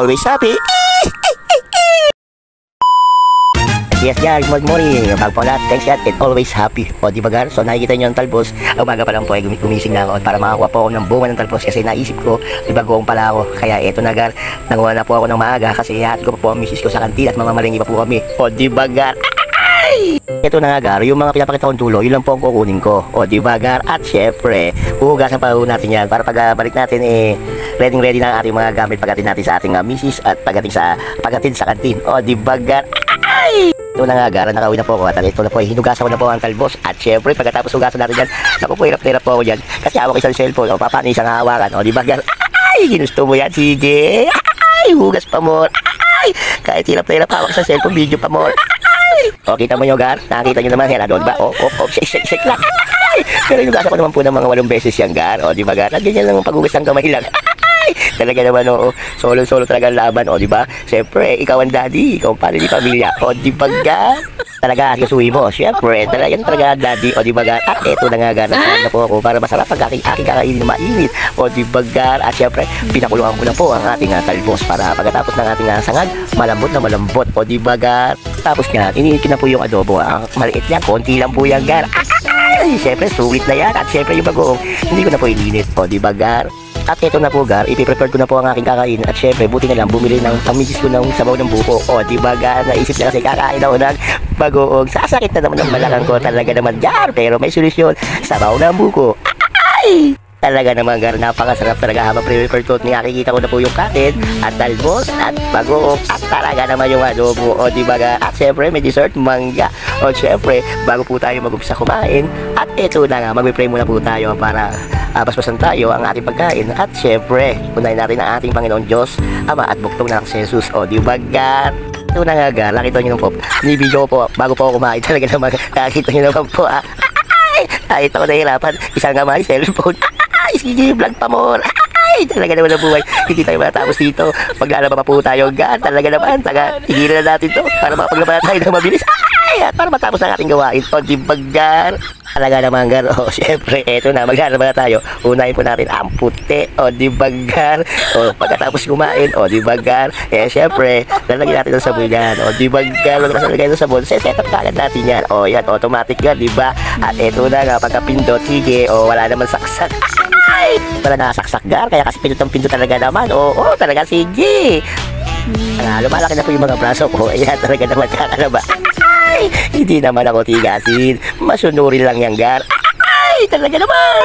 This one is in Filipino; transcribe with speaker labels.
Speaker 1: always happy. Yes, Gar, good morning. Bago po lahat, thanks God and always happy. O, di ba, Gar? So, nakikita nyo ng talbos. Umaga pa lang po ay gumising na ako para makakuha po ako ng bunga ng talbos kasi naisip ko, di ba, goong pala ako. Kaya eto na, Gar, nanguha na po ako ng maaga kasi ihahat ko po ang misis ko sa kantin at mamamaringi pa po kami. O, di ba, Gar? Ito na nga, Gar, yung mga pinapakita kong dulo, yun lang po ang kukunin ko. O, di ba, Gar? At syempre, huhugasan pa natin yan para pagbalik natin, ready na ang ating mga gamit pagdating natin sa ating misis at pagdating sa kantin. O, di ba, Gar? Ito na nga, Gar, nakauwi na po ako at ito na po, hinugasan ko na po ang talbos at syempre, pagkatapos hugasan natin yan, ako po, hirap po ako dyan kasi hawak isang cellphone, o paano isang hawakan, o, di ba, Gar? Ginusto mo yan, sige, hugas pa more, kahit hirap hawak sa cellphone, video pa more. O, kita mo nyo, Gar? Nakakita nyo naman yan, ano, diba? O, shake lang. Pero hinugasan ko naman po ng mga 8 beses yan, Gar. O, diba, Gar? Ganyan lang ang paghugas ng kamay lang. Talaga naman, o, solo talaga ang laban, o, diba? Siyempre, ikaw ang daddy, ikaw ang pala di pamilya. O, diba, Gar? Talaga, kasuwi mo. Siyempre, talaga ang daddy, o, diba, Gar? At eto na nga, Gar, nakahan na po ako para masarap pag aking kakainin na mainit. O, diba, Gar? At siyempre, pinakulungan ko na po ang ating talbos para pagkatapos ng ating sangag, malambot na malambot. O, diba, Gar? Tapos nga, iniikin na po yung adobo. Ang maliit niya, konti lang po yan, Gar. Siyempre, sulit na yan. At siyempre, yung bagoong, hindi ko na po ininit. O, diba, Gar? At ito na po, Gar, ipiprepare ko na po ang aking kakain. At syempre, buti na lang, bumili ng pamisis ko ng sabaw ng buko. O, diba, Gar? Naisip na kasi kakain ako ng bagoong. Sasakit na naman ng balakang ko talaga naman, Gar. Pero may solusyon, sabaw ng buko. Talaga naman, Gar, napakasarap talaga habang prepare ko. Nakikita ko na po yung kanin at talbos at bagoong at talaga naman yung adobo. O, diba, Gar? At syempre, may dessert, mangga. O, syempre, bago po tayo mag-umpisa kumain. At ito na nga, mag-pray muna po tayo para basbasan tayo ang ating pagkain. At syempre, unahin natin ang ating Panginoon Diyos, Ama at buktong na si Jesus. O, diba, Gar? Ito na nga, Gar, nakita nyo naman po. Ni-video po, bago po ako kumain. Talaga naman, nakita nyo naman po. Kahit ako nahihirapan, isang kamay, cellphone. Sige, vlog pa more. Talaga naman ang buhay. Hindi tayo matapos dito. Maglalaba pa po tayo, Gar. Talaga naman, tigilan na natin to para makapaglaba na tayo ng mabilis. At para matapos ang ating gawain. O, diba, Gar? Talaga naman, Gar. O, syempre, eto na, maglalaba na tayo. Unahin po natin ang puti. O, diba, Gar? O, pagkatapos kumain. O, diba, Gar? Syempre, lalagyan natin ng sabon yan. O, diba, Gar? Pagkatapos lalagyan ng sabon, set up kagad natin yan. O, yan, automatic yan, diba? At eto na nga, pagkapindot, sige. O, wala naman saksak. Wala nasaksak, Gar, kaya kasi pindot talaga naman. Oo, talaga, sige. Lumalaki na po yung mga braso ko. Ayan, talaga naman, kakalaba. Hindi naman ako tigasin. Masunurin lang yan, Gar. Talaga naman.